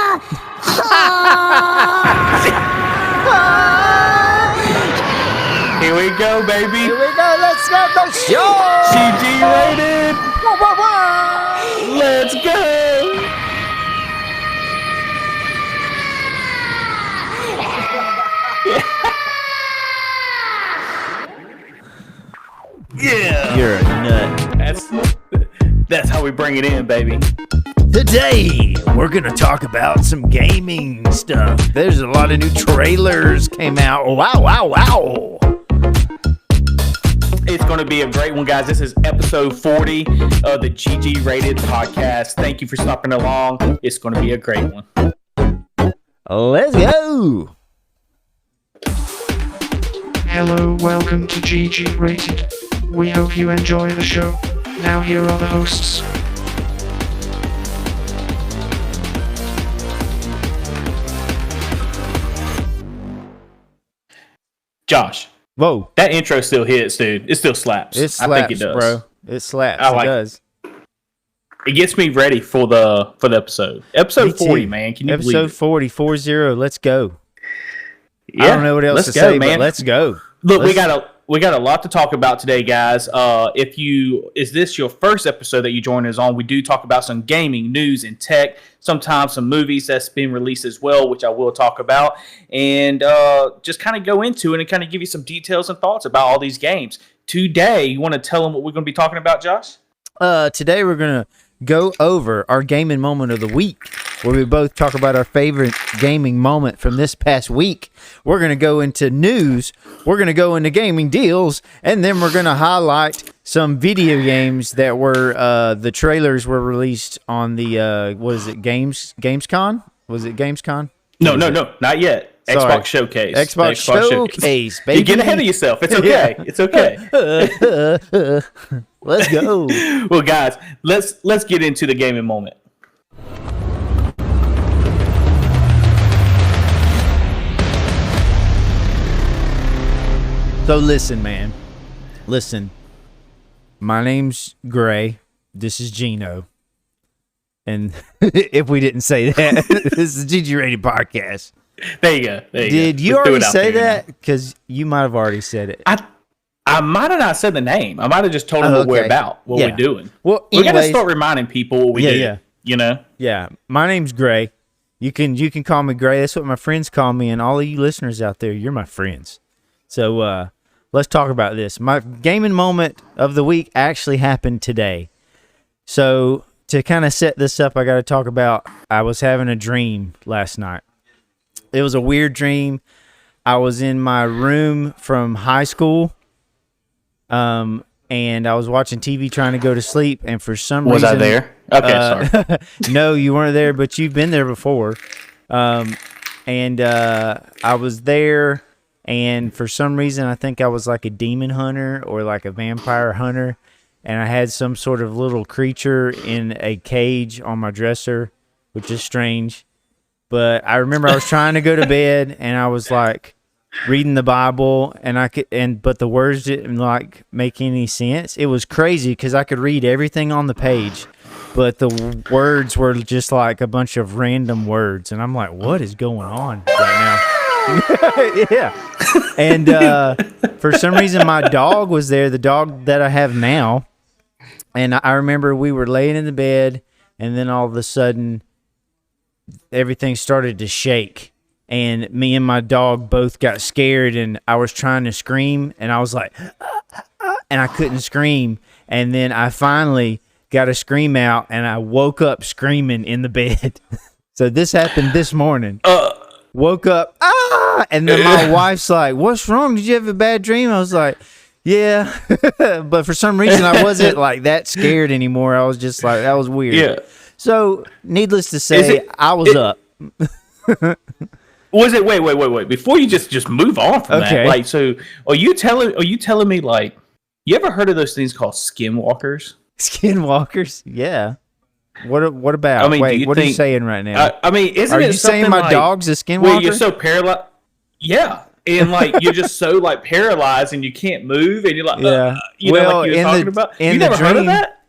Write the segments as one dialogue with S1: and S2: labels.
S1: Here we go, baby.
S2: Here we go. Let's start the show.
S1: GGrated. Let's go. Yeah.
S2: You're a nut.
S1: That's how we bring it in, baby.
S2: Today, we're going to talk about some gaming stuff. There's a lot of new trailers came out. Wow.
S1: It's going to be a great one, guys. This is episode 40 of the GGrated podcast. Thank you for stopping along. It's going to be a great one.
S2: Let's go.
S3: Hello, welcome to GGRated. We hope you enjoy the show. Now here are the hosts.
S1: Josh.
S2: Whoa.
S1: That intro still hits, dude. It still slaps.
S2: It slaps,
S1: I think it does.
S2: bro. It slaps.
S1: I like
S2: it does.
S1: It gets me ready for the episode. Episode 40, man. Can you believe it?
S2: Episode 40. Let's go.
S1: Yeah,
S2: I don't know what else to say, man. But let's go.
S1: Look, we got a lot to talk about today, guys. Is this your first episode that you join us on? We do talk about some gaming, news, and tech. Sometimes some movies that's been released as well, which I will talk about, and just kind of go into it and kind of give you some details and thoughts about all these games. Today, you want to tell them what we're going to be talking about, Josh?
S2: Today we're gonna go over our gaming moment of the week, where we both talk about our favorite gaming moment from this past week. We're going to go into news, we're going to go into gaming deals, and then we're going to highlight some video games that were, the trailers were released on the, Gamescom? Was it Gamescom?
S1: No, not yet.
S2: Sorry.
S1: Xbox Showcase.
S2: Xbox Showcase, baby.
S1: You're getting ahead of yourself. It's okay.
S2: Yeah.
S1: It's okay.
S2: Let's go.
S1: Well, guys, let's get into the gaming moment.
S2: So listen, man. Listen. My name's Gray. This is Gino. And if we didn't say that, this is the GG-rated podcast.
S1: There you go.
S2: Did you already say that? Because you might have already said it.
S1: I might have not said the name. I might have just told them what we're about, what we're doing.
S2: Well,
S1: we got to start reminding people what we do.
S2: Yeah.
S1: You know?
S2: Yeah. My name's Gray. You can call me Gray. That's what my friends call me. And all of you listeners out there, you're my friends. So let's talk about this. My gaming moment of the week actually happened today. So to kind of set this up, I got to talk about, I was having a dream last night. It was a weird dream. I was in my room from high school, and I was watching TV trying to go to sleep, and for some reason...
S1: Was I there? Okay, sorry.
S2: No, you weren't there, but you've been there before. And I was there, and for some reason, I think I was like a demon hunter or like a vampire hunter, and I had some sort of little creature in a cage on my dresser, which is strange. But I remember I was trying to go to bed, and I was like reading the Bible, but the words didn't like make any sense. It was crazy because I could read everything on the page, but the words were just like a bunch of random words, and I'm like, what is going on right now? Yeah. And for some reason, my dog was there, the dog that I have now, and I remember we were laying in the bed, and then all of a sudden, everything started to shake, and me and my dog both got scared, and I was trying to scream, and I was like, and I couldn't scream, and then I finally got a scream out, and I woke up screaming in the bed. So this happened this morning. Woke up, and then my wife's like, what's wrong? Did you have a bad dream? I was like, yeah. But for some reason, I wasn't like that scared anymore. I was just like, that was weird.
S1: Yeah.
S2: So, needless to say, I was up.
S1: Was it? Wait. Before you just move on from that, like, so are you telling me, like, you ever heard of those things called skinwalkers?
S2: Skinwalkers? Yeah. What about?
S1: I mean,
S2: wait, what are you saying right now?
S1: I mean, isn't
S2: are
S1: it
S2: you saying my dog's a skinwalker?
S1: Well, you're so paralyzed. Yeah. And like you're just so like paralyzed and you can't move and you're like,
S2: yeah.
S1: you know, like you were talking about. You never heard of that?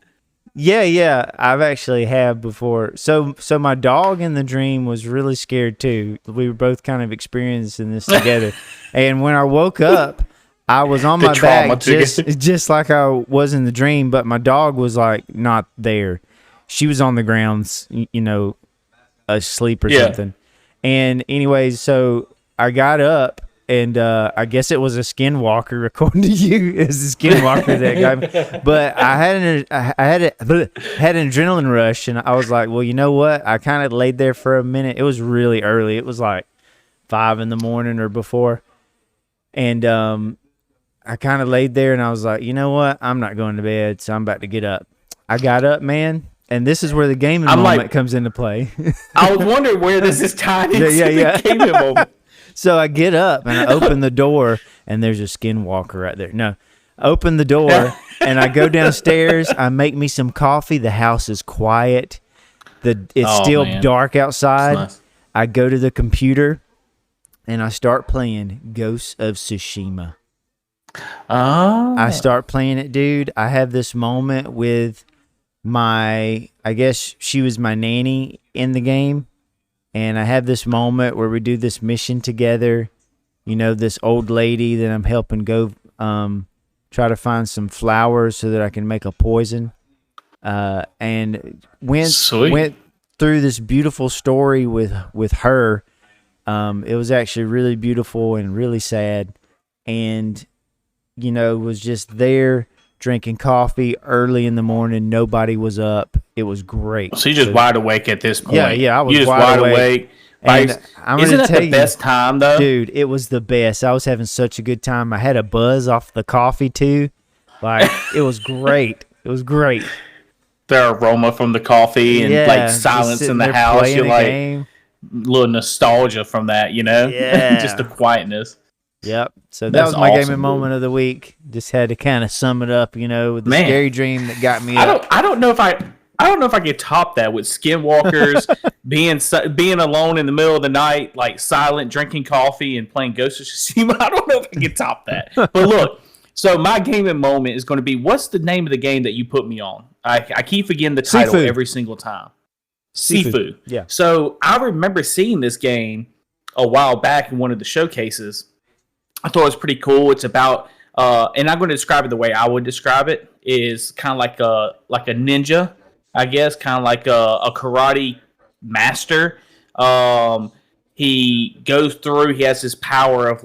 S2: Yeah. I've actually have before. So my dog in the dream was really scared too. We were both kind of experiencing this together. And when I woke up, I was on
S1: The
S2: my
S1: trauma
S2: back just like I was in the dream, but my dog was like not there. She was on the grounds, asleep or something. And anyways, so I got up. And I guess it was a skinwalker, according to you. It was a skinwalker that got me. But I had an adrenaline rush, and I was like, well, you know what? I kind of laid there for a minute. It was really early. It was like 5 in the morning or before. And I kind of laid there, and I was like, you know what? I'm not going to bed, so I'm about to get up. I got up, man. And this is where the gaming moment comes into play.
S1: I was wondering where this is tied into the gaming moment.
S2: So I get up and I open the door, and there's a skinwalker right there. No, I open the door and I go downstairs. I make me some coffee. The house is quiet. It's still dark outside. Nice. I go to the computer and I start playing Ghosts of Tsushima. I start playing it, dude. I have this moment with I guess she was my nanny in the game. And I have this moment where we do this mission together. This old lady that I'm helping go try to find some flowers so that I can make a poison. And went through this beautiful story with her. It was actually really beautiful and really sad. And, was just there drinking coffee early in the morning. Nobody was up. It was great.
S1: So you're just wide awake at this point.
S2: Yeah, I was just wide awake. And
S1: isn't that the best time, though?
S2: Dude, it was the best. I was having such a good time. I had a buzz off the coffee, too. Like, it was great. It was great.
S1: The aroma from the coffee and, silence in the house. You're like, a little nostalgia from that,
S2: Yeah.
S1: Just the quietness.
S2: Yep. So that was my gaming moment of the week. Just had to kind of sum it up, with the scary dream that got me up.
S1: I don't know if I could top that with skinwalkers, being alone in the middle of the night, like silent, drinking coffee and playing Ghost of Tsushima. I don't know if I could top that. But look, so my gaming moment is going to be, what's the name of the game that you put me on? I keep forgetting the title every single time. Sifu.
S2: Yeah.
S1: So I remember seeing this game a while back in one of the showcases. I thought it was pretty cool. It's about, and I'm going to describe it the way I would describe it, is kind of like a ninja, I guess, kind of like a karate master. He goes through, he has this power of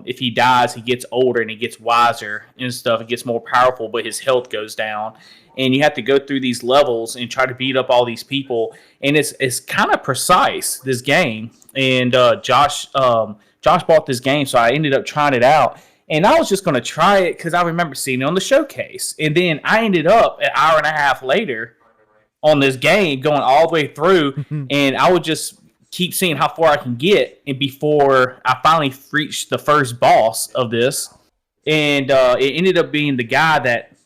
S1: if he dies, he gets older and he gets wiser and stuff. He gets more powerful, but his health goes down. And you have to go through these levels and try to beat up all these people. And it's kind of precise, this game. And Josh bought this game, so I ended up trying it out. And I was just going to try it because I remember seeing it on the showcase. And then I ended up an hour and a half later on this game going all the way through. And I would just keep seeing how far I can get. And before I finally reached the first boss of this. And it ended up being the guy that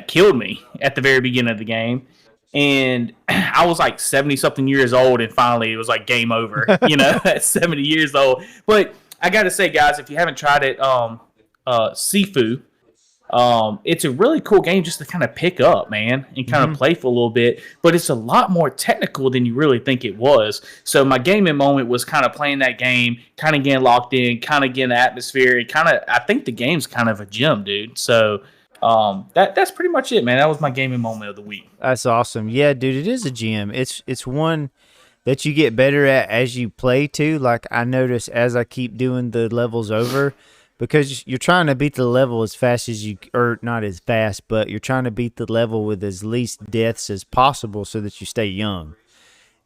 S1: killed me at the very beginning of the game. And I was like 70-something years old, and finally it was like game over, at 70 years old. But I got to say, guys, if you haven't tried it, Sifu, it's a really cool game just to kind of pick up, man, and kind of play for a little bit. But it's a lot more technical than you really think it was. So my gaming moment was kind of playing that game, kind of getting locked in, kind of getting the atmosphere, and I think the game's kind of a gem, dude. So that's pretty much it, man. That was my gaming moment of the week.
S2: That's awesome. Yeah, dude, it is a gem. It's one that you get better at as you play too. Like I notice as I keep doing the levels over, because you're trying to beat the level as fast as or not as fast, but you're trying to beat the level with as least deaths as possible so that you stay young.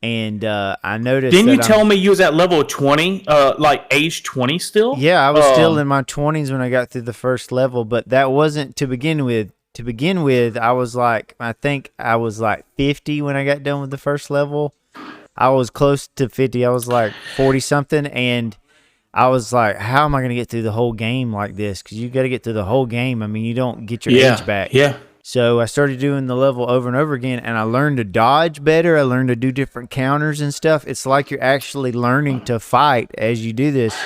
S2: And I noticed.
S1: Didn't you tell me you was at level 20, like age 20 still?
S2: Yeah, I was still in my 20s when I got through the first level, but that wasn't to begin with. To begin with, I think I was like 50 when I got done with the first level. I was close to 50. I was like 40 something, and I was like, how am I going to get through the whole game like this? Because you got to get through the whole game. I mean, you don't get your age back.
S1: Yeah.
S2: So I started doing the level over and over again, and I learned to dodge better. I learned to do different counters and stuff. It's like you're actually learning to fight as you do this.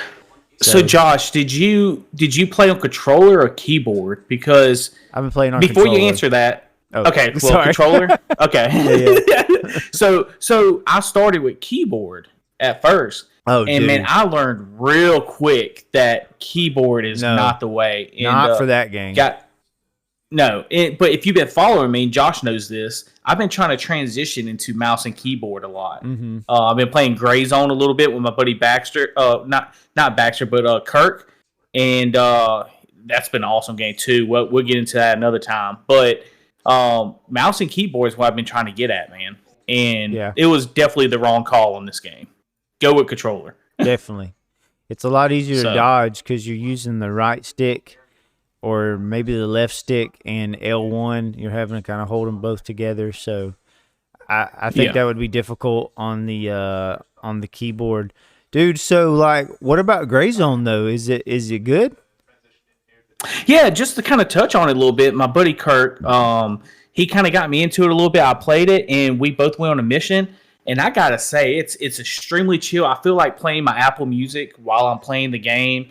S1: So Josh, did you play on controller or keyboard? Because
S2: I've been playing on
S1: before
S2: controller.
S1: you answer that,
S2: Oh,
S1: Okay, well,
S2: sorry.
S1: controller. Okay.
S2: Yeah.
S1: So I started with keyboard at first,
S2: Oh,
S1: and man,
S2: dude.
S1: I learned real quick that keyboard is
S2: No,
S1: not the way. And
S2: not for that game.
S1: got no. But if you've been following me, Josh knows this. I've been trying to transition into mouse and keyboard a lot.
S2: Mm-hmm.
S1: I've been playing Gray Zone a little bit with my buddy Baxter. Not Baxter, but Kirk, and that's been an awesome game too. We'll get into that another time. But mouse and keyboard is what I've been trying to get at, man. And
S2: Yeah.
S1: it was definitely the wrong call on this game. Go with controller.
S2: Definitely. It's a lot easier to
S1: So-
S2: dodge because you're using the right stick or maybe the left stick and L1. You're having to kind of hold them both together. So I think
S1: Yeah.
S2: that would be difficult on the keyboard. Dude, so like what about Gray Zone though? Is it good?
S1: Yeah, just to kind of touch on it a little bit, my buddy Kirk, he kind of got me into it a little bit. I played it, and we both went on a mission. And I gotta say, it's extremely chill. I feel like playing my Apple Music while I'm playing the game.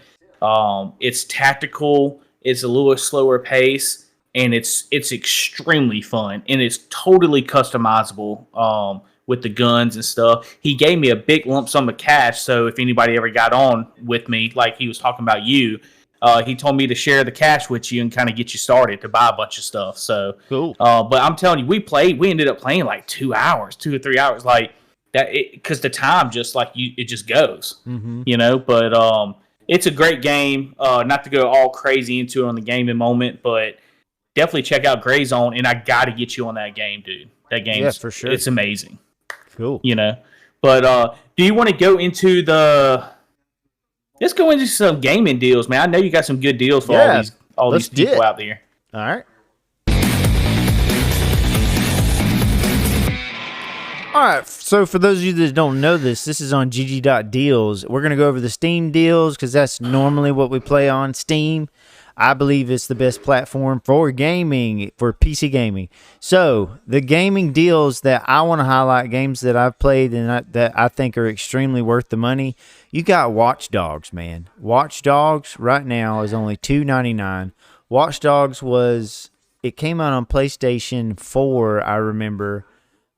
S1: It's tactical. It's a little slower pace, and it's extremely fun, and it's totally customizable. With the guns and stuff, he gave me a big lump sum of cash. So if anybody ever got on with me, like he was talking about you. He told me to share the cash with you and kind of get you started to buy a bunch of stuff. So
S2: Cool.
S1: But I'm telling you, we ended up playing like 2 hours, 2 or 3 hours, like that, because the time just like it just goes,
S2: Mm-hmm.
S1: But it's a great game. Not to go all crazy into it on the gaming moment, but definitely check out Gray Zone, and I got to get you on that game, dude. That game,
S2: Yeah, for sure.
S1: It's amazing,
S2: Cool.
S1: But do you want to go into the? Let's go into some gaming deals, man. I know you got some good deals for
S2: Yeah,
S1: all
S2: let's
S1: these people
S2: do it.
S1: out there.
S2: All right. All right. So for those of you that don't know this is on GG.deals. We're going to go over the Steam deals because that's normally what we play on Steam. I believe it's the best platform for gaming, for PC gaming. So the gaming deals that I want to highlight, games that I've played and that I think are extremely worth the money. You got Watch Dogs, man. Watch Dogs right now is only $2.99. Watch Dogs it came out on PlayStation 4, I remember,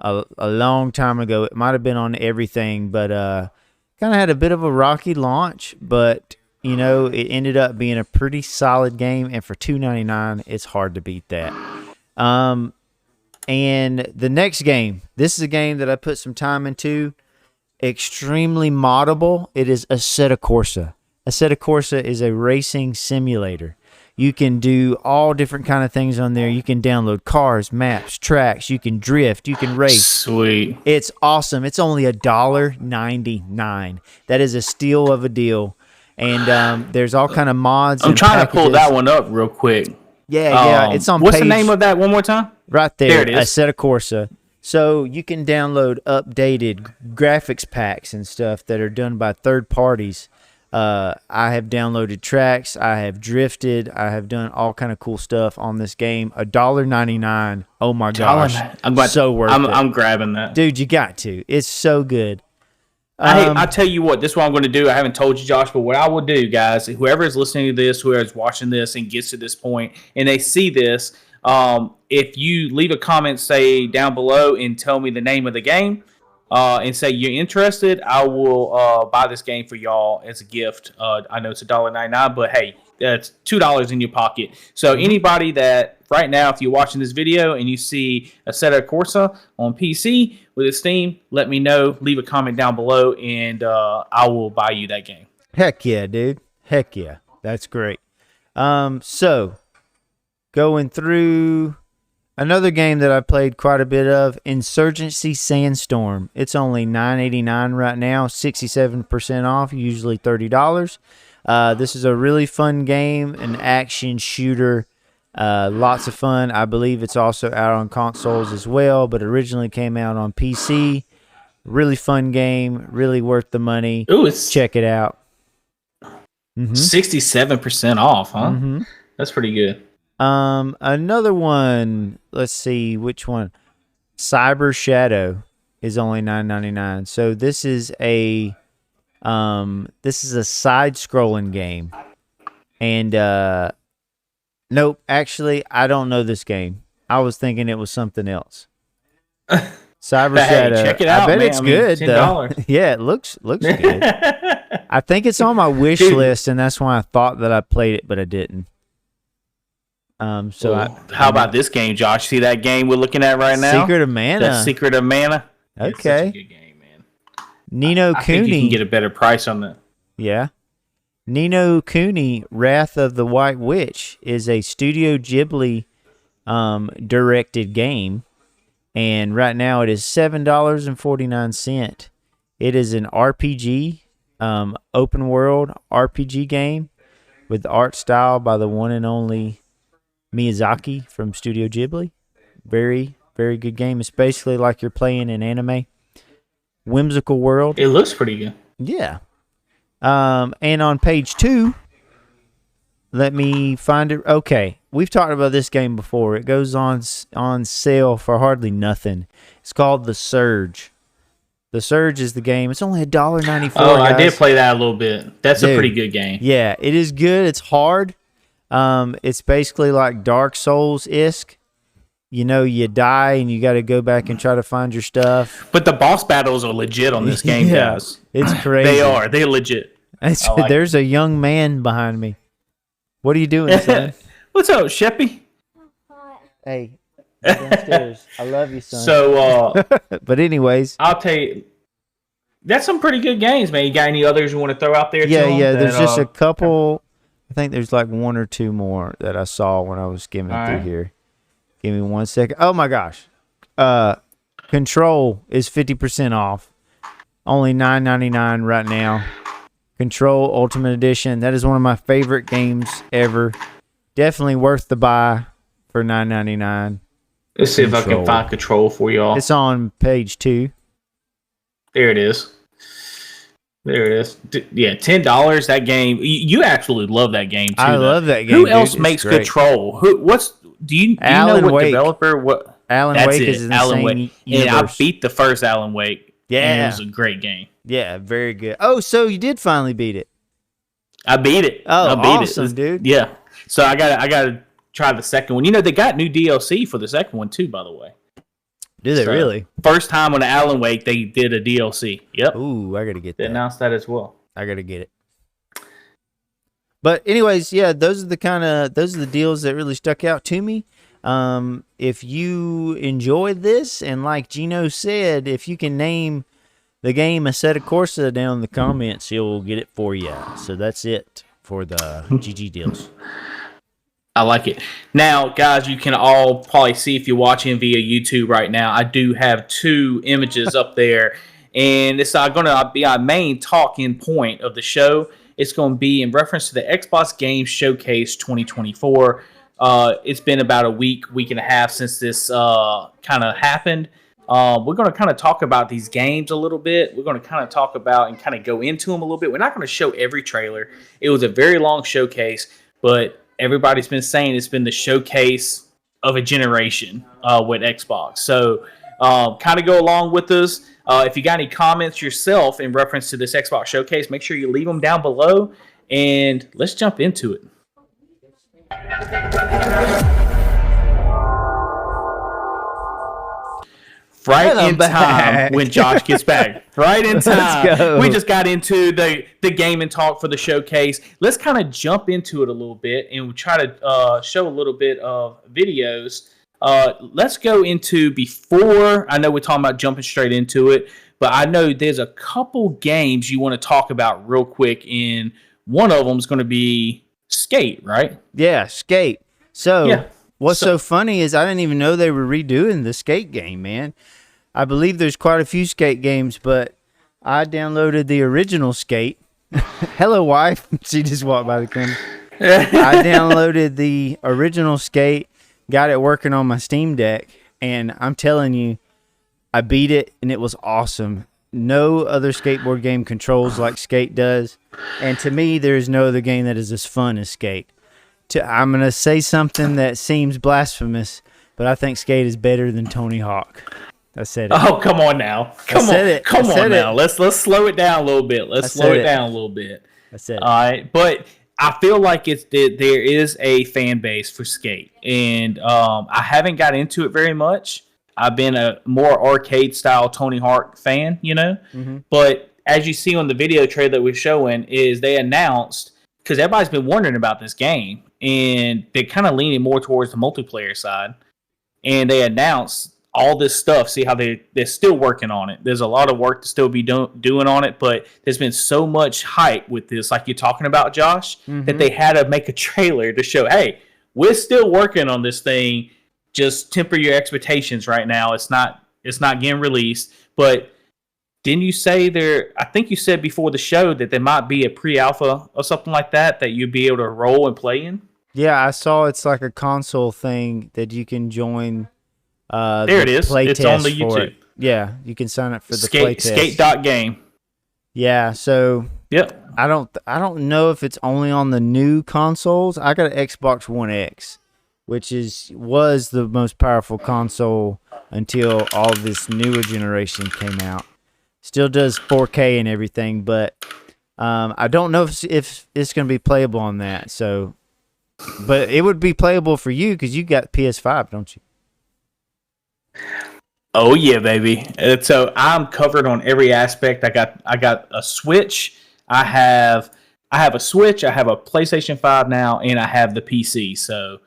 S2: a long time ago. It might have been on everything, but kind of had a bit of a rocky launch, but it ended up being a pretty solid game, and for $2.99, it's hard to beat that. And the next game, this is a game that I put some time into. Extremely moddable. It is Assetto Corsa. Assetto Corsa is a racing simulator. You can do all different kind of things on there. You can download cars, maps, tracks. You can drift. You can race.
S1: Sweet.
S2: It's awesome. It's only $1.99. That is a steal of a deal. And there's all kind of mods.
S1: I'm
S2: and
S1: trying to pull
S2: packages.
S1: that one up real quick.
S2: Yeah. It's on.
S1: What's
S2: page,
S1: the name of that one more time?
S2: Right there.
S1: There it is.
S2: Assetto Corsa. So you can download updated graphics packs and stuff that are done by third parties. I have downloaded tracks. I have drifted. I have done all kind of cool stuff on this game. $1.99. Oh my gosh, so worth it.
S1: I'm grabbing that,
S2: Dude, you got to. It's so good.
S1: I tell you what, this is what I'm going to do. I haven't told you, Josh, but what I will do, guys, whoever is listening to this, whoever is watching this and gets to this point and they see this, if you leave a comment, say down below and tell me the name of the game, and say you're interested, I will buy this game for y'all as a gift. I know it's $1.99, but hey, that's $2 in your pocket. So anybody that right now, if you're watching this video and you see Assetto Corsa on PC with a Steam, let me know. Leave a comment down below, and I will buy you that game.
S2: Heck yeah, dude. Heck yeah. That's great. So going through another game that I played quite a bit of, Insurgency Sandstorm. It's only $9.89 right now, 67% off, usually $30. This is a really fun game, an action shooter. Lots of fun. I believe it's also out on consoles as well, but originally came out on PC. Really fun game, really worth the money.
S1: Ooh, it's
S2: Check it out.
S1: 67% off, huh?
S2: Mm-hmm.
S1: That's pretty good.
S2: Another one, let's see which one. Cyber Shadow is only $9.99. So this is a side-scrolling game. And nope, actually I don't know this game. I was thinking it was something else. Cyber
S1: But hey,
S2: Shadow.
S1: check it out,
S2: I bet
S1: man.
S2: it's
S1: I mean,
S2: good though.
S1: $10.
S2: Yeah, it looks good. I think it's on my wish
S1: Dude.
S2: list, and that's why I thought that I played it, but I didn't.
S1: How about this game, Josh? See that game we're looking at right now?
S2: Secret of Mana.
S1: That Secret of Mana.
S2: Okay.
S1: It's such a good game, man.
S2: Nino
S1: I think you
S2: Cooney.
S1: can get a better price on that.
S2: Yeah. Nino Cooney, Wrath of the White Witch, is a Studio Ghibli directed game. And right now it is $7.49. It is an RPG, open world RPG game with the art style by the one and only Miyazaki from Studio Ghibli. Very, very good game. It's basically like you're playing an anime. Whimsical world.
S1: It looks pretty good.
S2: Yeah. And on page 2, let me find it. Okay, we've talked about this game before. It goes on sale for hardly nothing. It's called The Surge. The Surge is the game. It's only $1.94.
S1: Oh,
S2: guys.
S1: I did play that a little bit. That's
S2: Dude,
S1: a pretty good game.
S2: Yeah, it is good. It's hard. It's basically like Dark Souls-esque. You know, you die and you got to go back and try to find your stuff.
S1: But the boss battles are legit on this game,
S2: Yeah,
S1: guys.
S2: it's crazy.
S1: They are. They're legit.
S2: There's a young man behind me. What are you doing, son?
S1: What's up, Sheppy?
S2: Hey, downstairs. I love you, son.
S1: So,
S2: But anyways,
S1: I'll tell you, that's some pretty good games, man. You got any others you want to throw out there?
S2: yeah.
S1: to 'em
S2: There's
S1: that,
S2: just a couple. I think there's like one or two more that I saw when I was skimming
S1: All
S2: through
S1: right.
S2: here. Give me 1 second. Oh my gosh. Control is 50% off. Only $9.99 right now. Control Ultimate Edition. That is one of my favorite games ever. Definitely worth the buy for $9.99.
S1: Let's see if I
S2: Control.
S1: can find Control for y'all.
S2: It's on page 2.
S1: There it is. There it is. Yeah, $10. That game. You absolutely love that game too.
S2: I
S1: though.
S2: love that game.
S1: Who
S2: dude.
S1: else
S2: It's
S1: makes
S2: great.
S1: Control? Do you
S2: Alan
S1: know what
S2: Wake.
S1: developer? What
S2: Alan
S1: that's
S2: Wake
S1: it.
S2: is in the
S1: Alan
S2: same
S1: Wake. And I
S2: universe.
S1: beat the first Alan Wake.
S2: Yeah.
S1: and it was a great game.
S2: Yeah, very good. Oh, so you did finally beat it.
S1: I beat it.
S2: Oh,
S1: I beat
S2: awesome,
S1: it.
S2: dude.
S1: Yeah. So I gotta try the second one. You know, they got new DLC for the second one too, by the way.
S2: Do they
S1: So,
S2: really?
S1: First time on the Alan Wake, they did a DLC. Yep.
S2: Ooh, I gotta get
S1: They
S2: that.
S1: announced that as well.
S2: I gotta get it. But anyways, yeah, those are the deals that really stuck out to me. If you enjoyed this, and like Gino said, if you can name the game Assetto Corsa down in the comments, he'll get it for you. So that's it for the GG deals.
S1: I like it. Now, guys, you can all probably see if you're watching via YouTube right now, I do have 2 images up there, and it's going to be our main talking point of the show. It's going to be in reference to the Xbox Game Showcase 2024. It's been about a week and a half since this kind of happened. We're going to kind of talk about these games a little bit. We're going to kind of talk about and kind of go into them a little bit. We're not going to show every trailer. It was a very long showcase, but everybody's been saying it's been the showcase of a generation with Xbox. So kind of go along with us. If you got any comments yourself in reference to this Xbox showcase, make sure you leave them down below, and let's jump into it. Right
S2: And I'm
S1: in time
S2: back.
S1: when Josh gets back. Right in
S2: Let's
S1: time.
S2: go.
S1: We just got into the game and talk for the showcase. Let's kind of jump into it a little bit and try to show a little bit of videos. Let's go into before. I know we're talking about jumping straight into it, but I know there's a couple games you want to talk about real quick, and one of them is going to be Skate, right?
S2: Yeah, Skate. So
S1: Yeah.
S2: what's so funny is I didn't even know they were redoing the Skate game, man. I believe there's quite a few Skate games, but I downloaded the original Skate. Hello, wife. She just walked by the camera. I downloaded the original Skate, got it working on my Steam Deck, and I'm telling you, I beat it, and it was awesome. No other skateboard game controls like Skate does, and to me, there is no other game that is as fun as Skate. I'm going to say something that seems blasphemous, but I think Skate is better than Tony Hawk. I said it.
S1: Oh, come on now. Come
S2: said
S1: on.
S2: it.
S1: Come
S2: I said
S1: on now.
S2: it.
S1: Let's slow it down a little bit. Let's
S2: I
S1: slow
S2: said
S1: it
S2: it.
S1: down a little bit.
S2: I said it.
S1: All right. But I feel like there is a fan base for Skate, and I haven't got into it very much. I've been a more arcade style Tony Hawk fan, But as you see on the video trailer that we're showing, is they announced, because everybody's been wondering about this game, and they're kind of leaning more towards the multiplayer side, and they announced all this stuff. See how they're still working on it. There's a lot of work to still be doing on it, but there's been so much hype with this, like you're talking about, Josh, that they had to make a trailer to show, hey, we're still working on this thing. Just temper your expectations right now. It's not getting released. But didn't you say there? I think you said before the show that there might be a pre-alpha or something like that you'd be able to roll and play in.
S2: Yeah, I saw it's like a console thing that you can join.
S1: There it is. It's on the YouTube.
S2: Yeah, you can sign up for the play test.
S1: Skate.game.
S2: Yeah, so
S1: yep.
S2: I don't know if it's only on the new consoles. I got an Xbox One X, which was the most powerful console until all this newer generation came out. Still does 4K and everything, but I don't know if it's going to be playable on that. So, but it would be playable for you because you got PS5, don't you?
S1: Oh yeah, baby. So I'm covered on every aspect. I got a Switch. I have a Switch. I have a PlayStation 5 now, and I have the PC. So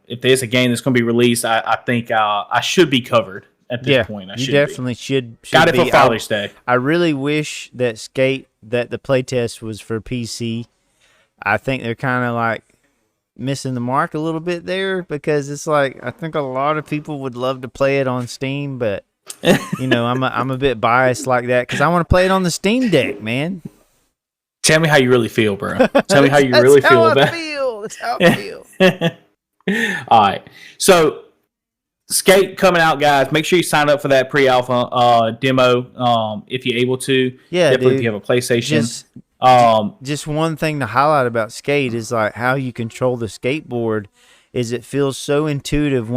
S1: if there's a game that's going to be released, I think I should be covered at this point.
S2: You definitely should.
S1: Got it for Father's Day.
S2: I really wish that the playtest was for PC. I think they're kind of like missing the mark a little bit there, because it's like I think a lot of people would love to play it on Steam, but I'm a bit biased like that because I want to play it on the Steam Deck, man.
S1: Tell me how you really feel, bro. Tell me how you really feel about it.
S2: That's how I feel.
S1: All right. So Skate coming out, guys. Make sure you sign up for that pre-alpha demo if you're able to.
S2: Yeah,
S1: definitely
S2: dude.
S1: if you have a PlayStation.
S2: Just one thing to highlight about Skate is like how you control the skateboard is it feels so intuitive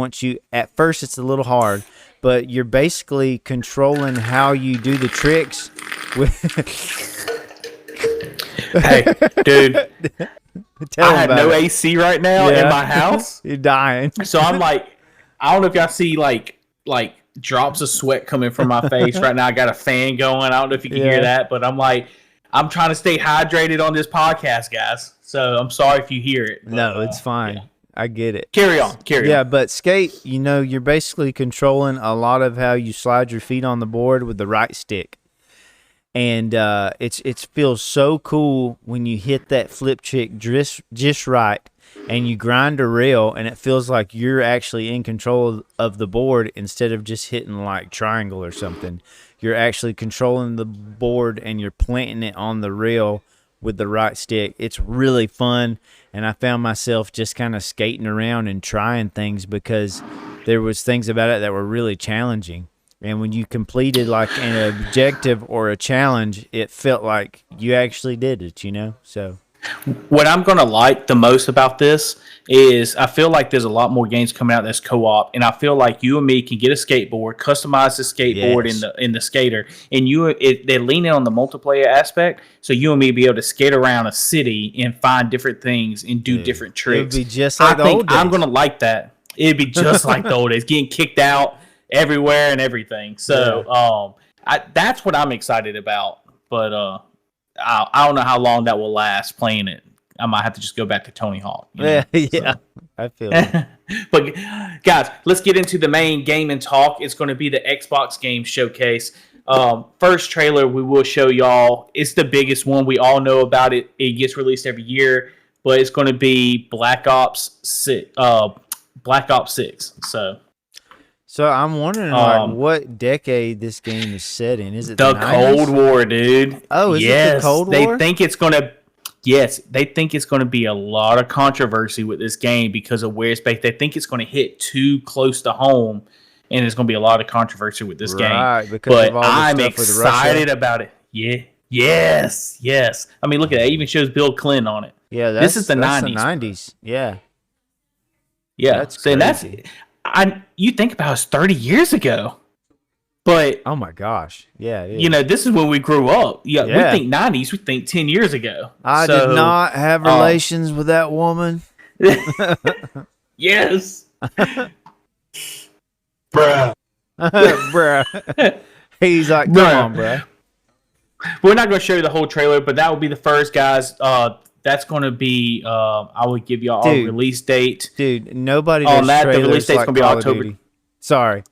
S2: at first it's a little hard, but you're basically controlling how you do the tricks with
S1: Hey, dude. I have no AC right now in my house.
S2: You're dying.
S1: So I'm like, I don't know if y'all see like drops of sweat coming from my face right now. I got a fan going. I don't know if you can hear that, but I'm like, I'm trying to stay hydrated on this podcast, guys. So I'm sorry if you hear it. But,
S2: no, it's fine. Yeah. I get it.
S1: Carry on.
S2: Yeah, but Skate, you're basically controlling a lot of how you slide your feet on the board with the right stick. And it feels so cool when you hit that flip trick just right and you grind a rail and it feels like you're actually in control of the board instead of just hitting like triangle or something. You're actually controlling the board and you're planting it on the rail with the right stick. It's really fun, and I found myself just kind of skating around and trying things because there was things about it that were really challenging. And when you completed like an objective or a challenge, it felt like you actually did it, So
S1: what I'm going to like the most about this is I feel like there's a lot more games coming out that's co-op, and I feel like you and me can get a skateboard, customize the skateboard in the skater, and they're leaning on the multiplayer aspect, so you and me be able to skate around a city and find different things and do different tricks.
S2: It would be just like the old days.
S1: I'm going to like that. It'd be just like the old days, getting kicked out everywhere and everything. So that's what I'm excited about, but I don't know how long that will last playing it. I might have to just go back to Tony Hawk.
S2: Yeah. I feel it.
S1: But guys, let's get into the main game and talk. It's going to be the Xbox game showcase. First trailer we will show y'all. It's the biggest one. We all know about it. It gets released every year, but it's going to be Black Ops 6.
S2: So I'm wondering what decade this game is set in. Is it
S1: the
S2: 90s?
S1: Cold War, dude?
S2: Oh, is it the Cold War?
S1: They think it's going to be a lot of controversy with this game because of where it's based. They think it's going to hit too close to home, and there's going to be a lot of controversy with this game.
S2: Because
S1: but I'm excited about it. Yeah. Yes. I mean, look at that. It even shows Bill Clinton on it.
S2: Yeah,
S1: this is the 90s.
S2: The 90s. Yeah.
S1: Yeah.
S2: That's crazy.
S1: You think about it, it's 30 years ago. But
S2: Oh my gosh. Yeah, it is.
S1: you know, this is when we grew up. Yeah,
S2: Yeah.
S1: we think 90s. We think 10 years ago.
S2: I
S1: So,
S2: did not have relations with that woman.
S1: Yes.
S3: Bruh.
S2: Bruh. He's like, come
S1: Bruh.
S2: on, bruh.
S1: We're not going to show you the whole trailer, but that will be the first, guys. That's going to be. I will give y'all a release date.
S2: Dude, nobody
S1: On
S2: does
S1: that, the
S2: trailers
S1: release date's
S2: like
S1: gonna be
S2: Call of
S1: October-
S2: Duty. Sorry.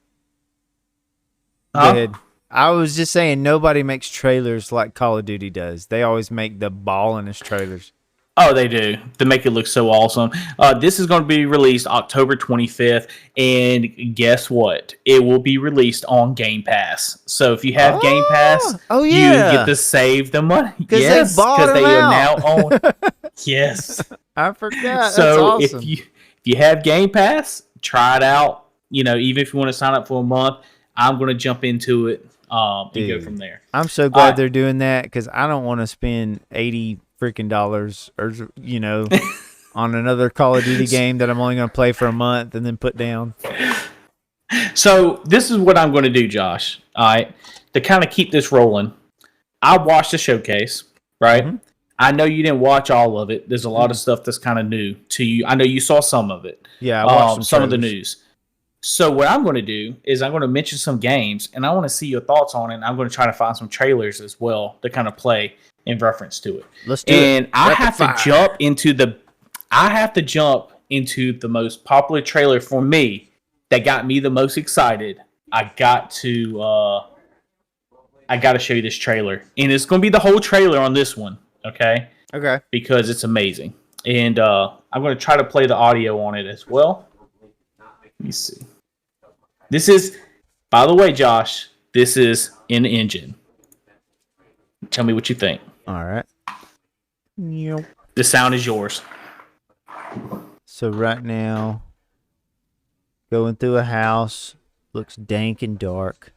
S2: Go
S1: Huh?
S2: ahead. I was just saying nobody makes trailers like Call of Duty does. They always make the ballinest trailers.
S1: Oh, they do. They make it look so awesome. This is going to be released October 25th, and guess what? It will be released on Game Pass. So if you have Game Pass,
S2: yeah.
S1: you get to save the money.
S2: 'Cause
S1: yes,
S2: they bought
S1: because they
S2: them
S1: are now
S2: out.
S1: on. Yes.
S2: I forgot.
S1: So
S2: That's awesome.
S1: if you have Game Pass, try it out. You know, even if you want to sign up for a month, I'm going to jump into it and go from there.
S2: I'm so glad they're doing that because I don't want to spend $80 freaking dollars or on another Call of Duty game that I'm only going to play for a month and then put down.
S1: So this is what I'm going to do, Josh. All right, to kind of keep this rolling. I watched the showcase, right?
S2: Mm-hmm.
S1: I know you didn't watch all of it. There's a lot of stuff that's kind of new to you. I know you saw some of it.
S2: Yeah, I watched
S1: some of the
S2: trailers.
S1: news. So what I'm going to do is I'm going to mention some games, and I want to see your thoughts on it. And I'm going to try to find some trailers as well to kind of play in reference to it.
S2: Let's do it.
S1: And I
S2: Rapid
S1: have
S2: fire.
S1: to jump into the most popular trailer for me that got me the most excited. I got to show you this trailer, and it's going to be the whole trailer on this one, okay?
S2: Okay.
S1: Because it's amazing, and I'm going to try to play the audio on it as well. Let me see. This is, by the way, Josh. This is in engine. Tell me what you think.
S2: All right. Yep.
S1: The sound is yours.
S2: So right now, going through a house, looks dank and dark.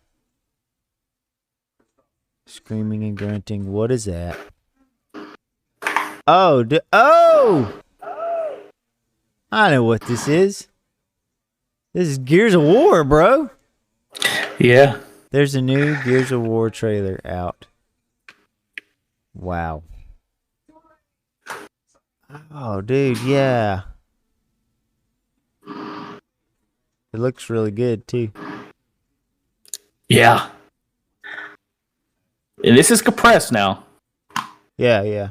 S2: Screaming and grunting. What is that? Oh, I know what this is. This is Gears of War, bro.
S1: Yeah.
S2: There's a new Gears of War trailer out. Wow. Oh, dude, yeah. It looks really good, too.
S1: Yeah. And this is compressed now.
S2: Yeah.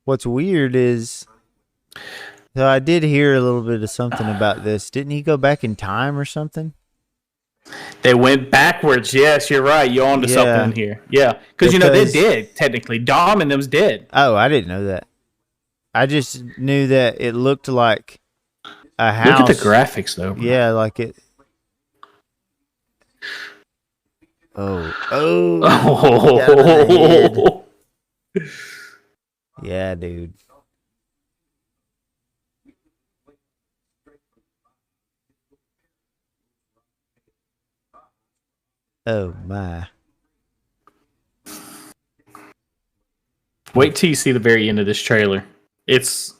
S2: What's weird is... So I did hear a little bit of something about this. Didn't he go back in time or something?
S1: They went backwards. Yes, you're right. You're onto something here. Yeah. Because, they're dead, technically. Dom and them's dead.
S2: Oh, I didn't know that. I just knew that it looked like a house.
S1: Look at the graphics, though. Bro.
S2: Yeah, like it. Oh. Got it in my head. Yeah, dude. Oh, my.
S1: Wait till you see the very end of this trailer. It's...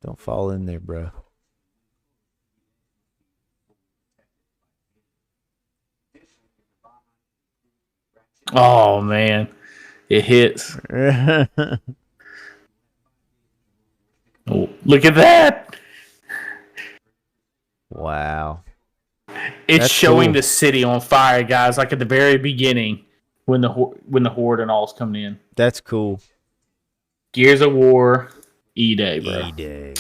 S2: Don't fall in there, bro.
S1: Oh, man. It hits. Oh, look at that.
S2: Wow.
S1: It's
S2: That's
S1: showing
S2: cool.
S1: the city on fire, guys, like at the very beginning when the horde and all's coming in.
S2: That's cool.
S1: Gears of War E-Day, bro.
S2: E-Day.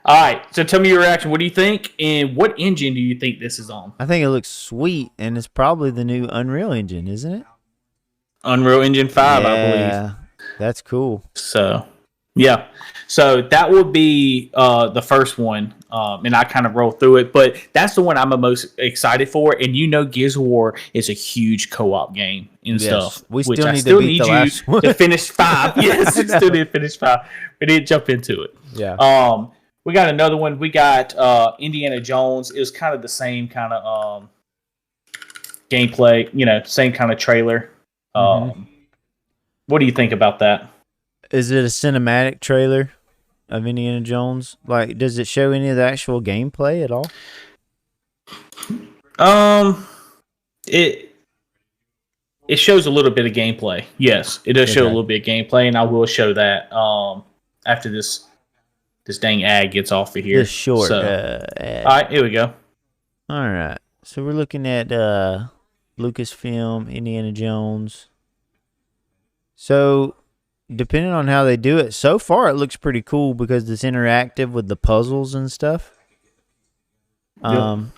S1: All right, so tell me your reaction. What do you think, and what engine do you think this is on?
S2: I think it looks sweet, and it's probably the new Unreal Engine, isn't it?
S1: Unreal Engine 5, I believe.
S2: Yeah, that's cool.
S1: So, yeah. So that would be the first one, and I kind of rolled through it. But that's the one I'm the most excited for. And Gears of War is a huge co-op game and stuff.
S2: We
S1: which
S2: still
S1: I
S2: need
S1: still
S2: to beat
S1: need
S2: the
S1: you
S2: last one.
S1: to finish 5. Yes, we still need to finish 5. We need to jump into it.
S2: Yeah.
S1: We got another one. We got Indiana Jones. It was kind of the same kind of gameplay, same kind of trailer. What do you think about that?
S2: Is it a cinematic trailer of Indiana Jones? Like, does it show any of the actual gameplay at all?
S1: It it shows a little bit of gameplay. Yes, it does show a
S2: Okay.
S1: little bit of gameplay, and I will show that after this dang ad gets off of here.
S2: This short.
S1: So,
S2: Ad.
S1: all right, here we go.
S2: All right. So we're looking at Lucasfilm, Indiana Jones. So, depending on how they do it, so far it looks pretty cool because it's interactive with the puzzles and stuff. That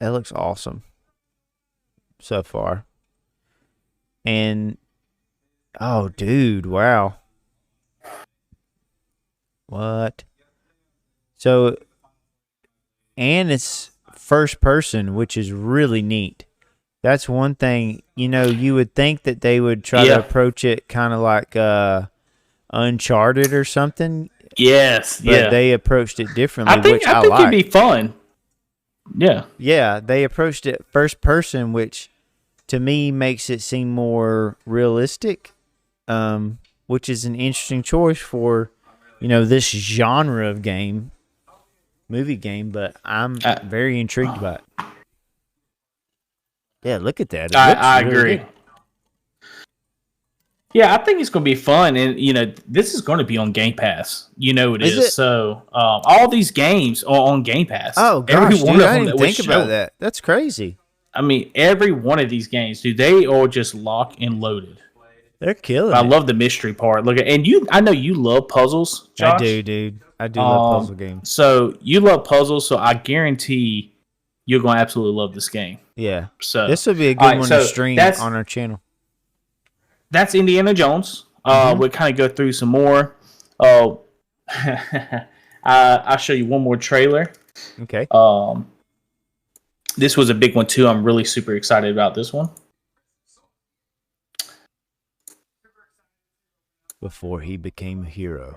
S2: looks awesome so far. And oh, dude, wow. What? So, and it's first person, which is really neat. That's one thing, you would think that they would try to approach it kind of like Uncharted or something.
S1: Yes,
S2: but they approached it differently,
S1: I think it'd be fun. Yeah.
S2: Yeah, they approached it first person, which to me makes it seem more realistic, which is an interesting choice for, this genre of movie game, but I'm very intrigued by it. Yeah, look at that.
S1: I
S2: really
S1: agree.
S2: good.
S1: Yeah, I think it's going to be fun, and this is going to be on Game Pass. It is.
S2: It?
S1: So all these games are on Game Pass.
S2: Oh gosh, dude, I didn't think about that. That's crazy.
S1: I mean, every one of these games, dude, they are just locked and loaded.
S2: They're killing
S1: I
S2: it.
S1: love the mystery part. Look at, and I know you love puzzles, Josh.
S2: I do, dude. I do love puzzle games.
S1: So you love puzzles, so I guarantee you're going to absolutely love this game.
S2: Yeah.
S1: So
S2: this would be a good one to stream on our channel.
S1: That's Indiana Jones. We'll kind of go through some more. I'll show you one more trailer.
S2: Okay.
S1: This was a big one too. I'm really super excited about this one.
S2: Before he became a hero,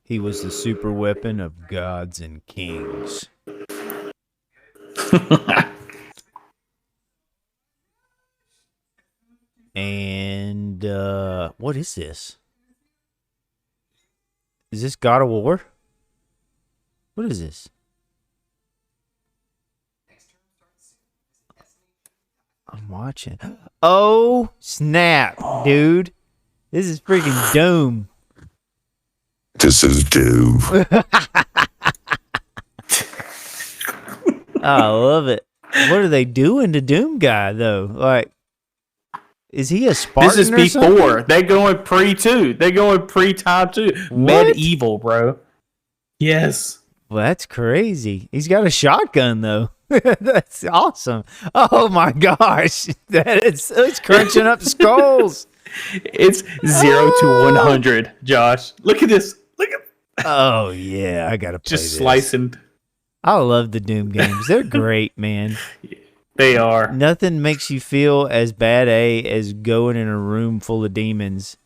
S2: he was the super weapon of gods and kings. And what is this? Is this God of War? What is this? I'm watching. Oh, snap, dude. This is freaking Doom.
S4: This is Doom.
S2: I love it. What are they doing to Doom Guy, though? Like, is he a Spartan?
S1: This is before. They're going pre-2. They're going pre-time 2.
S2: What?
S1: Medieval, bro. Yes.
S2: Well, that's crazy. He's got a shotgun, though. That's awesome. Oh, my gosh. It's crunching up skulls.
S1: It's 0 to 100, Josh. Look at this. Look at.
S2: Oh, yeah. I got to play
S1: Just
S2: this.
S1: slicing.
S2: I love the Doom games. They're great, man.
S1: They are.
S2: Nothing makes you feel as bad as going in a room full of demons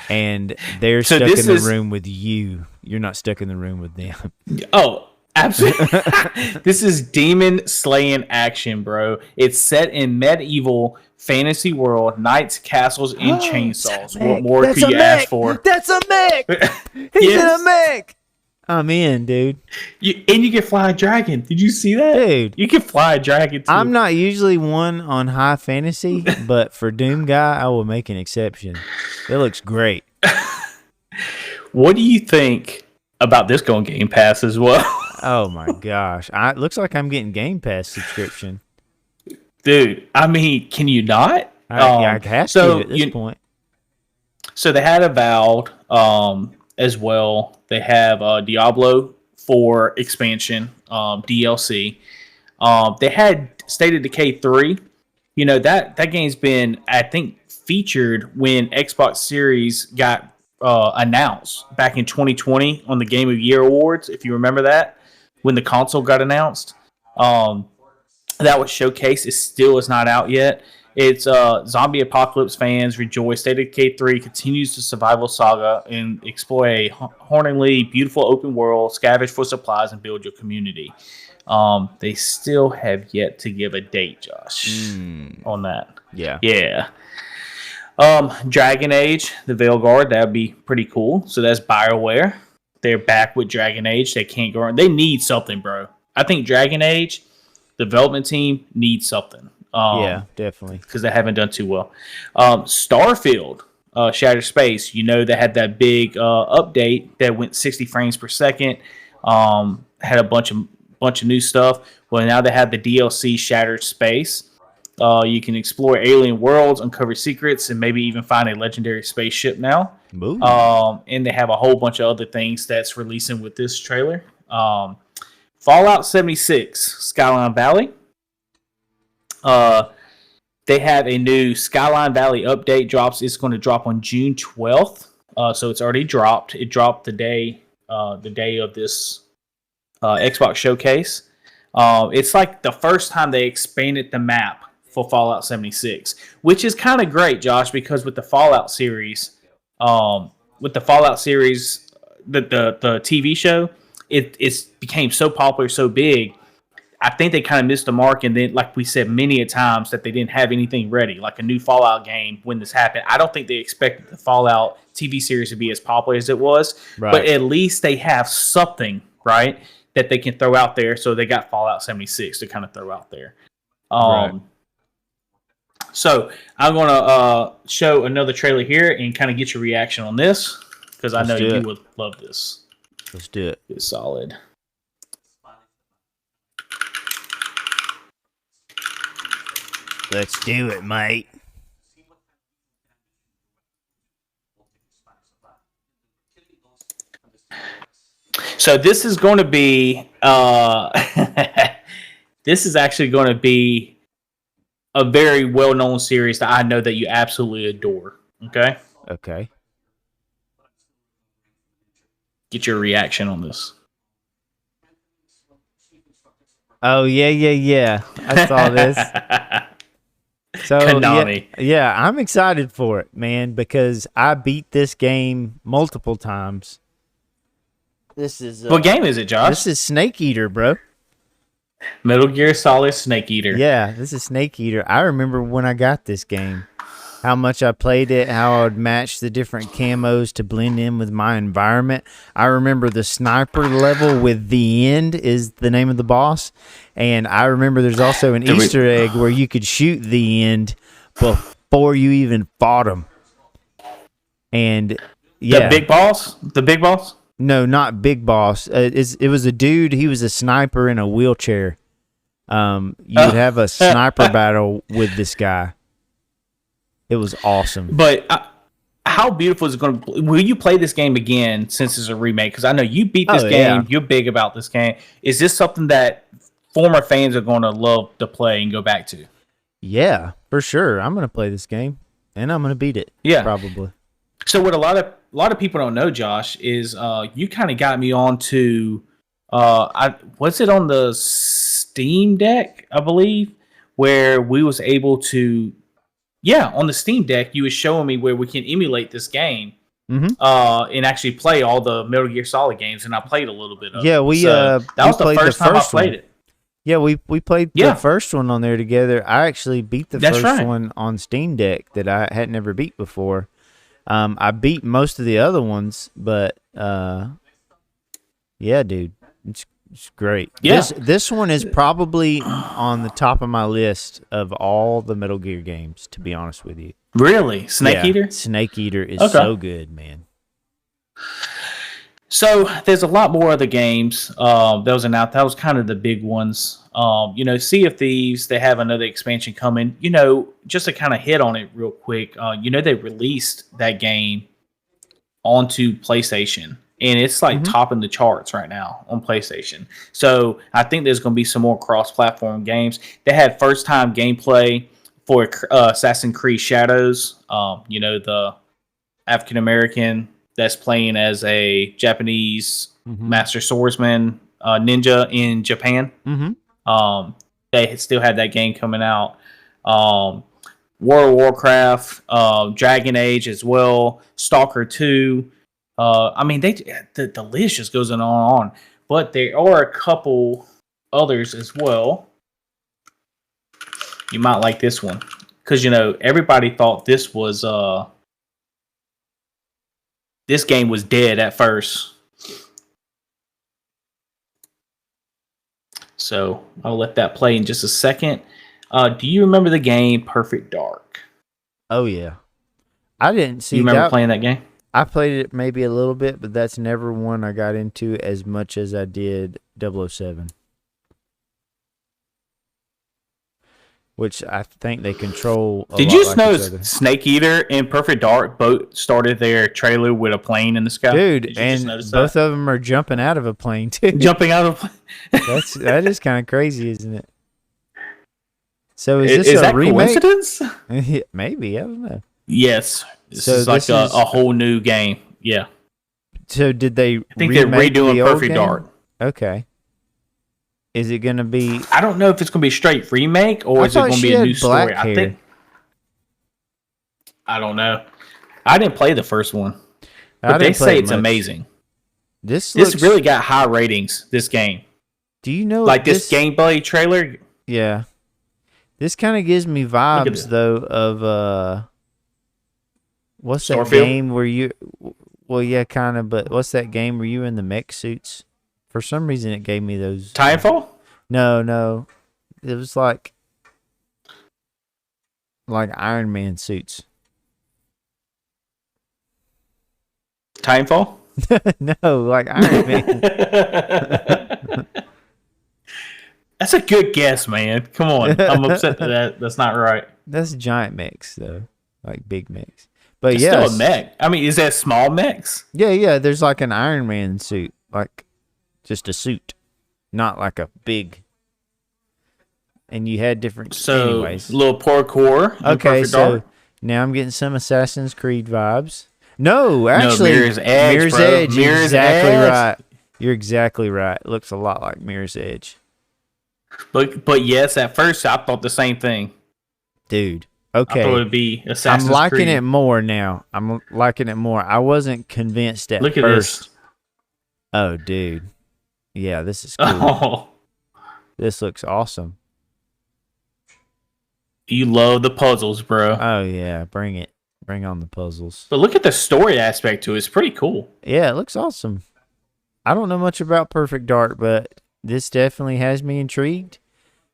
S2: and they're stuck in the room with you. You're not stuck in the room with them.
S1: Oh, absolutely. This is demon slaying action, bro. It's set in medieval fantasy world, knights, castles, and chainsaws. What more could you ask for?
S2: That's a mech. He's in a mech. I'm in, dude.
S1: You can fly a dragon. Did you see that?
S2: Dude.
S1: You can fly a dragon, too.
S2: I'm not usually one on high fantasy, but for Doom Guy, I will make an exception. It looks great.
S1: What do you think about this going Game Pass as well?
S2: Oh, my gosh. It looks like I'm getting Game Pass subscription.
S1: Dude, I mean, can you not?
S2: I have to at this point.
S1: So they had Avowed as well. They have Diablo 4 expansion, DLC. They had State of Decay 3. That game's been, I think, featured when Xbox Series got announced back in 2020 on the Game of Year Awards, if you remember that, when the console got announced. That was showcased. It still is not out yet. It's zombie apocalypse fans rejoice. State of Decay 3 continues the survival saga and explore a hauntingly beautiful open world, scavenge for supplies, and build your community. They still have yet to give a date, Josh, on that.
S2: Yeah.
S1: Yeah. Dragon Age, the Veilguard, that would be pretty cool. So that's BioWare. they're back with Dragon Age. They can't go on. They need something, bro. I think Dragon Age development team needs something.
S2: Yeah, definitely.
S1: Because they haven't done too well. Starfield, Shattered Space, they had that big update that went 60 frames per second. Had a bunch of new stuff. Well, now they have the DLC Shattered Space. You can explore alien worlds, uncover secrets, and maybe even find a legendary spaceship now. And they have a whole bunch of other things that's releasing with this trailer. Fallout 76, Skyline Valley. They have a new Skyline Valley update drops. It's going to drop on June 12th. So it's already dropped. It dropped the day of this Xbox showcase. It's like the first time they expanded the map for Fallout 76, which is kind of great, Josh, because with the Fallout series, the TV show, it became so popular, so big. I think they kind of missed the mark, and then, like we said many a times, that they didn't have anything ready, like a new Fallout game when this happened. I don't think they expected the Fallout TV series to be as popular as it was, but at least they have something, right, that they can throw out there. So they got Fallout 76 to kind of throw out there. So I'm going to show another trailer here and kind of get your reaction on this, because I know you would love this.
S2: Let's do it.
S1: It's solid.
S2: Let's do it, mate.
S1: So this is going to be this is actually going to be a very well-known series that I know that you absolutely adore. Okay. Get your reaction on this.
S2: Oh, yeah. I saw this. So
S1: Konami.
S2: Yeah, I'm excited for it, man, because I beat this game multiple times. This is
S1: what game is it, Josh?
S2: This is Snake Eater, bro.
S1: Metal Gear Solid Snake Eater.
S2: Yeah, this is Snake Eater. I remember when I got this game, how much I played it, how I would match the different camos to blend in with my environment. I remember the sniper level with The End is the name of the boss. And I remember there's also an Easter egg where you could shoot The End before you even fought him. And yeah.
S1: The big boss?
S2: No, not Big Boss. It was a dude. He was a sniper in a wheelchair. You would have a sniper battle with this guy. It was awesome.
S1: But how beautiful is it going to be? Will you play this game again since it's a remake? Because I know you beat this game. Yeah. You're big about this game. Is this something that former fans are going to love to play and go back to?
S2: Yeah, for sure. I'm going to play this game, and I'm going to beat it. Yeah, probably.
S1: So what a lot of people don't know, Josh, is you kind of got me onto what's it on the Steam Deck, I believe, where we was able to. Yeah, on the Steam Deck, you was showing me where we can emulate this game and actually play all the Metal Gear Solid games, and I played a little bit of it.
S2: Yeah, that
S1: was the first time I played it.
S2: Yeah, we played the first one on there together. I actually beat the first one on Steam Deck that I had never beat before. I beat most of the other ones, but yeah, dude, it's great. Yeah. This one is probably on the top of my list of all the Metal Gear games, to be honest with you.
S1: Really? Snake Eater?
S2: Snake Eater is so good, man. So
S1: there's a lot more other games that was announced. That was kind of the big ones. Sea of Thieves, they have another expansion coming. Just to kind of hit on it real quick, they released that game onto PlayStation. And it's like topping the charts right now on PlayStation. So I think there's going to be some more cross-platform games. They had first-time gameplay for Assassin's Creed Shadows. The African-American that's playing as a Japanese master swordsman ninja in Japan. They still had that game coming out. World of Warcraft, Dragon Age as well, Stalker 2. The list just goes on and on. But there are a couple others as well. You might like this one. Because, everybody thought this was... this game was dead at first. So I'll let that play in just a second. Do you remember the game Perfect Dark?
S2: Oh yeah, I didn't see.
S1: You remember
S2: that,
S1: playing that game?
S2: I played it maybe a little bit, but that's never one I got into as much as I did 007. Which I think they control a
S1: Did
S2: lot
S1: you just
S2: like
S1: know
S2: each other.
S1: Snake Eater and Perfect Dark both started their trailer with a plane in the sky?
S2: Dude,
S1: Did you
S2: and
S1: just notice
S2: both
S1: that?
S2: of them are jumping out of a plane too.
S1: Jumping out of a plane.
S2: That is kind of crazy, isn't it? So is this
S1: Is
S2: a
S1: that
S2: remake?
S1: coincidence?
S2: Maybe, I don't know.
S1: Yes. This
S2: So
S1: is like
S2: this is-
S1: a whole new game. Yeah.
S2: So did they
S1: I think they're
S2: remake
S1: redoing
S2: the old
S1: Perfect
S2: game?
S1: Dark.
S2: Okay. Is it going to be...
S1: I don't know if it's going to be a straight remake or is it going to be a new story. I think. I don't know. I didn't play the first one, but they say it's amazing.
S2: This
S1: really got high ratings. This game.
S2: Do you know
S1: like this gameplay trailer?
S2: Yeah. This kind of gives me vibes though of what's that
S1: Starfield?
S2: game where you? Well, yeah, kind of. But what's that game where you in the mech suits? For some reason, it gave me those.
S1: Timefall?
S2: No. It was like Iron Man suits.
S1: Timefall?
S2: No, like Iron Man.
S1: That's a good guess, man. Come on. I'm upset that that's not right.
S2: That's giant mechs, though. Like big mechs. But
S1: It's
S2: yeah.
S1: still a mech. I mean, is that small mechs?
S2: Yeah. There's like an Iron Man suit. Like just a suit. Not like a big. And you had different.
S1: So,
S2: anyways.
S1: little parkour.
S2: Okay, so
S1: Dark.
S2: now I'm getting some Assassin's Creed vibes. No, actually.
S1: Mirror's Edge.
S2: Mirror's
S1: bro.
S2: Edge.
S1: Mirror's
S2: Exactly
S1: Edge.
S2: right. You're exactly right. It looks a lot like Mirror's Edge.
S1: But yes, at first I thought the same thing.
S2: Dude.
S1: I
S2: Okay.
S1: thought it would be Assassin's
S2: I'm liking
S1: Creed.
S2: it more now. I'm liking it more. I wasn't convinced at
S1: Look at
S2: first.
S1: this.
S2: Oh, dude. Yeah, this is cool.
S1: Oh,
S2: This looks awesome.
S1: you love the puzzles, bro.
S2: Oh, yeah. Bring it. Bring on the puzzles.
S1: But look at the story aspect to it. It's pretty cool.
S2: Yeah, it looks awesome. I don't know much about Perfect Dark, but this definitely has me intrigued.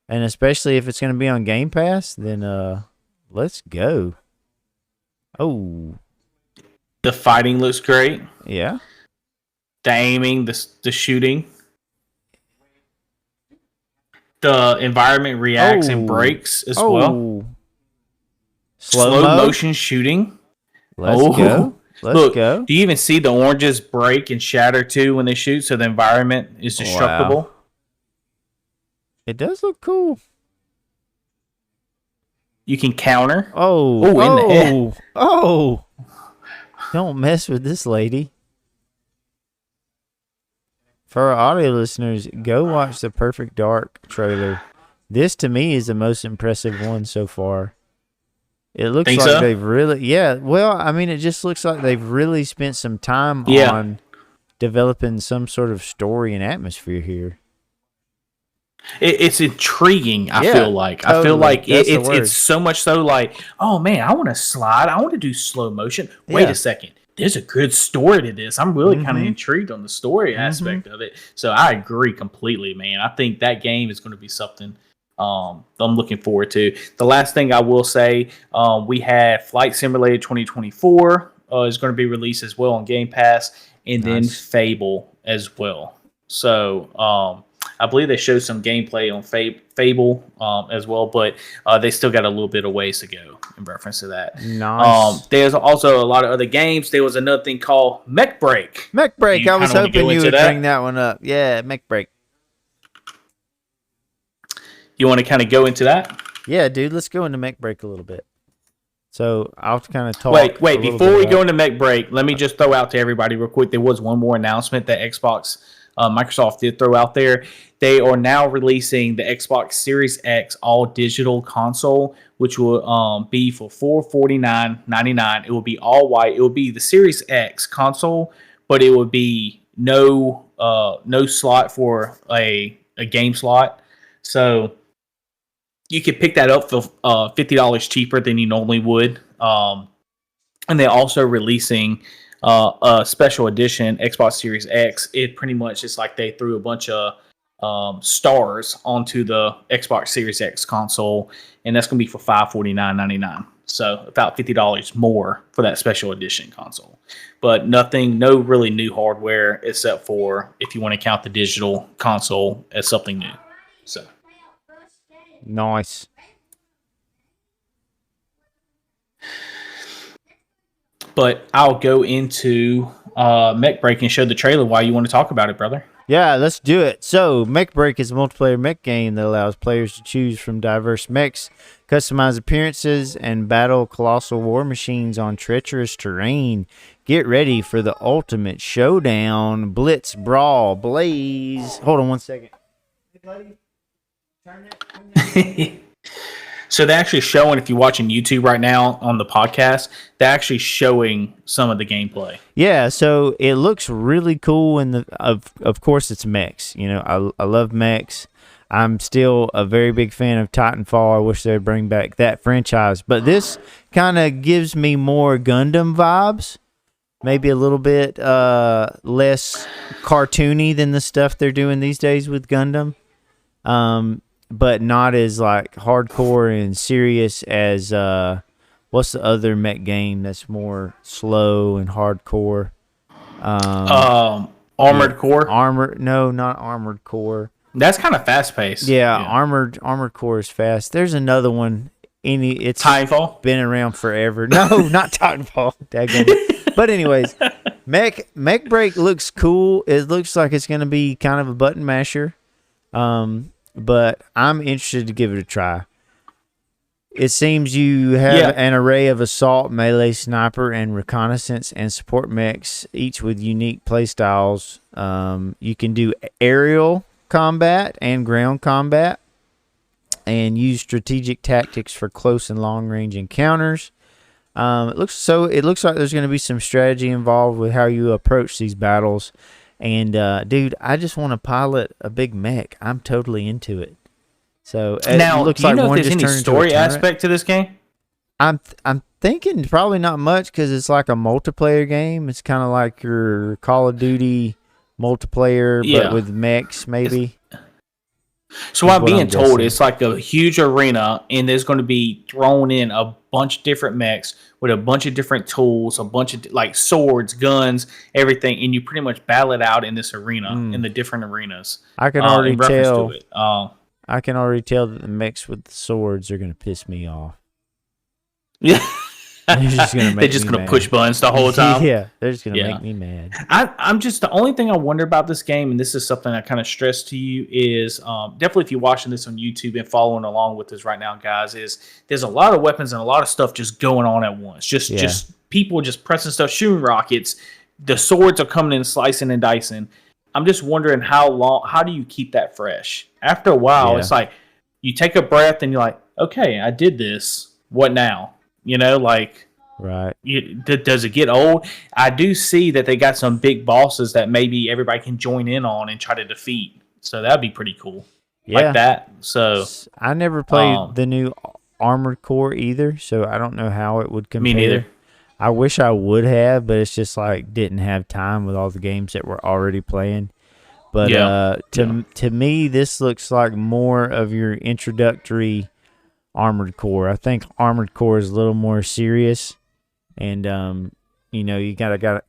S2: And especially if it's going to be on Game Pass, then let's go. Oh.
S1: The fighting looks great.
S2: Yeah.
S1: The aiming, the shooting. The environment reacts and breaks as well.
S2: Slow
S1: motion shooting.
S2: Let's go. Let's go.
S1: Do you even see the oranges break and shatter too when they shoot? So the environment is destructible.
S2: Wow. It does look cool.
S1: You can counter.
S2: Oh,
S1: in the head.
S2: Oh, don't mess with this lady. For our audio listeners, go watch the Perfect Dark trailer. This, to me, is the most impressive one so far. It looks
S1: Think
S2: like
S1: so?
S2: they've really... Yeah, well, I mean, it just looks like they've really spent some time on developing some sort of story and atmosphere here.
S1: It's intriguing. I feel like. I
S2: totally.
S1: feel like
S2: That's the word.
S1: it's so much so like, oh man, I want to slide. I want to do slow motion. Wait a second. There's a good story to this. I'm really kind of intrigued on the story aspect of it. So I agree completely, man. I think that game is going to be something I'm looking forward to. The last thing I will say, we had Flight Simulator 2024 is going to be released as well on Game Pass, and then Fable as well. So I believe they showed some gameplay on Fable as well, but they still got a little bit of ways to go in reference to that.
S2: Nice.
S1: There's also a lot of other games. There was another thing called Mech Break.
S2: Mech Break. I was
S1: kinda wanna
S2: hoping
S1: go
S2: you
S1: into
S2: would
S1: that?
S2: bring that one up. Yeah, Mech Break.
S1: You want to kind of go into that?
S2: Yeah, dude, let's go into Mech Break a little bit. So I'll kind of talk.
S1: Wait. Before we go into Mech Break, let me just throw out to everybody real quick. There was one more announcement that Microsoft did throw out there. They are now releasing the Xbox Series X all digital console, which will be for $449.99. It will be all white. It will be the Series X console, but it will be no slot for a game slot. So you could pick that up for $50 cheaper than you normally would. And they're also releasing a special edition Xbox Series X. It pretty much is like they threw a bunch of stars onto the Xbox Series X console, and that's going to be for $549.99. So about $50 more for that special edition console. But no really new hardware except for if you want to count the digital console as something new. So
S2: Nice.
S1: But I'll go into Mech Break and show the trailer while you want to talk about it, brother.
S2: Yeah, let's do it. So, Mech Break is a multiplayer mech game that allows players to choose from diverse mechs, customize appearances, and battle colossal war machines on treacherous terrain. Get ready for the ultimate showdown. Blitz, brawl, blaze. Hold on one second. Hey, buddy. Turn that.
S1: So they're actually showing, if you're watching YouTube right now on the podcast, they're actually showing some of the gameplay.
S2: Yeah, so it looks really cool, and of course it's mechs. You know, I love mechs. I'm still a very big fan of Titanfall. I wish they'd bring back that franchise, but this kind of gives me more Gundam vibes. Maybe a little bit less cartoony than the stuff they're doing these days with Gundam. But not as like hardcore and serious as what's the other mech game that's more slow and hardcore?
S1: Armored Core.
S2: No, not Armored Core.
S1: That's kind of fast paced.
S2: Yeah, Armored Core is fast. There's another one. It's
S1: Titanfall.
S2: Been around forever. No, not Titanfall. Daggone. But anyways, Mech Break looks cool. It looks like it's gonna be kind of a button masher. But I'm interested to give it a try. It seems you have an array of assault, melee, sniper, and reconnaissance and support mechs, each with unique playstyles. You can do aerial combat and ground combat, and use strategic tactics for close and long range encounters. It looks like there's going to be some strategy involved with how you approach these battles. And dude, I just want to pilot a big mech. I'm totally into it. So
S1: now,
S2: it looks
S1: do you
S2: like
S1: know
S2: one
S1: if there's
S2: just
S1: any
S2: turned
S1: story
S2: into a turret.
S1: aspect to this game?
S2: I'm thinking probably not much because it's like a multiplayer game. It's kind of like your Call of Duty multiplayer, but with mechs maybe.
S1: So what I'm being told,
S2: guessing.
S1: it's like a huge arena, and there's going to be thrown in a bunch of different mechs with a bunch of different tools, a bunch of like swords, guns, everything, and you pretty much battle it out in this arena, in the different arenas.
S2: I can already
S1: in reference
S2: tell.
S1: to it.
S2: I can already tell that the mechs with the swords are going to piss me off.
S1: Yeah.
S2: They're just going
S1: to push buttons the whole time.
S2: Yeah, they're just going to make me mad.
S1: I'm just, the only thing I wonder about this game, and this is something I kind of stress to you, is definitely if you're watching this on YouTube and following along with us right now, guys, is there's a lot of weapons and a lot of stuff just going on at once. Just people just pressing stuff, shooting rockets. The swords are coming in, slicing and dicing. I'm just wondering how do you keep that fresh? After a while, it's like you take a breath and you're like, okay, I did this. What now? You know, like,
S2: right?
S1: Does it get old? I do see that they got some big bosses that maybe everybody can join in on and try to defeat. So that'd be pretty cool, like that. So
S2: I never played the new Armored Core either, so I don't know how it would compare.
S1: Me neither.
S2: I wish I would have, but it's just like didn't have time with all the games that we're already playing. But to me, this looks like more of your introductory Armored Core. I think Armored Core is a little more serious, and you gotta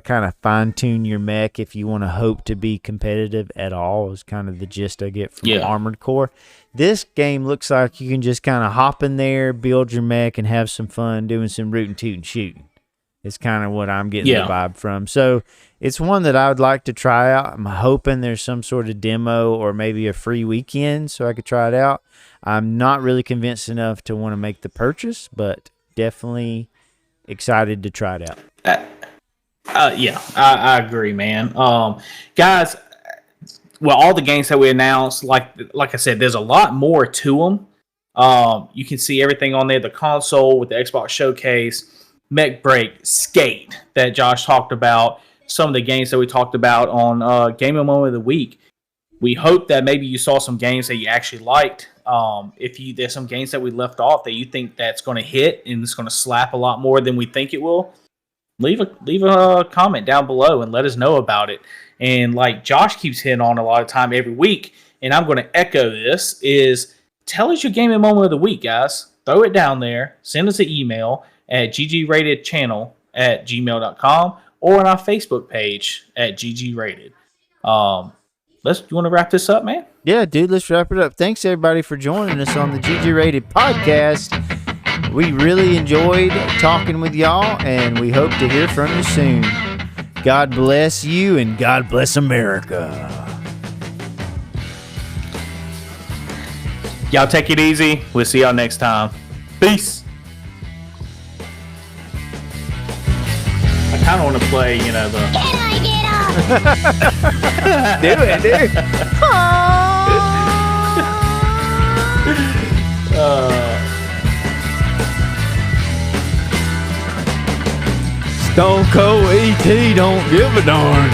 S2: kind of fine tune your mech if you want to hope to be competitive at all. Is kind of the gist I get from Armored Core. This game looks like you can just kind of hop in there, build your mech, and have some fun doing some rootin' tootin' shooting. It's kind of what I'm getting the vibe from. So it's one that I would like to try out. I'm hoping there's some sort of demo or maybe a free weekend so I could try it out. I'm not really convinced enough to want to make the purchase, but definitely excited to try it out.
S1: I agree, man. Guys, well, all the games that we announced, like I said, there's a lot more to them. You can see everything on there, the console with the Xbox Showcase, Mech Break, Skate that Josh talked about, some of the games that we talked about on Gaming Moment of the Week. We hope that maybe you saw some games that you actually liked. If there's some games that we left off that you think that's going to hit and it's going to slap a lot more than we think it will, leave a comment down below and let us know about it. And like Josh keeps hitting on a lot of time every week, and I'm going to echo this, is tell us your gaming moment of the week, guys. Throw it down there. Send us an email at GGRatedChannel@gmail.com or on our Facebook page at GGRated. You want to wrap this up, man?
S2: Yeah, dude, let's wrap it up. Thanks, everybody, for joining us on the GG Rated podcast. We really enjoyed talking with y'all, and we hope to hear from you soon. God bless you, and God bless America.
S1: Y'all take it easy. We'll see y'all next time. Peace. I kind of want to play, the...
S5: Can I get up?
S2: Do it, dude. Stone Cold E.T. don't give a darn.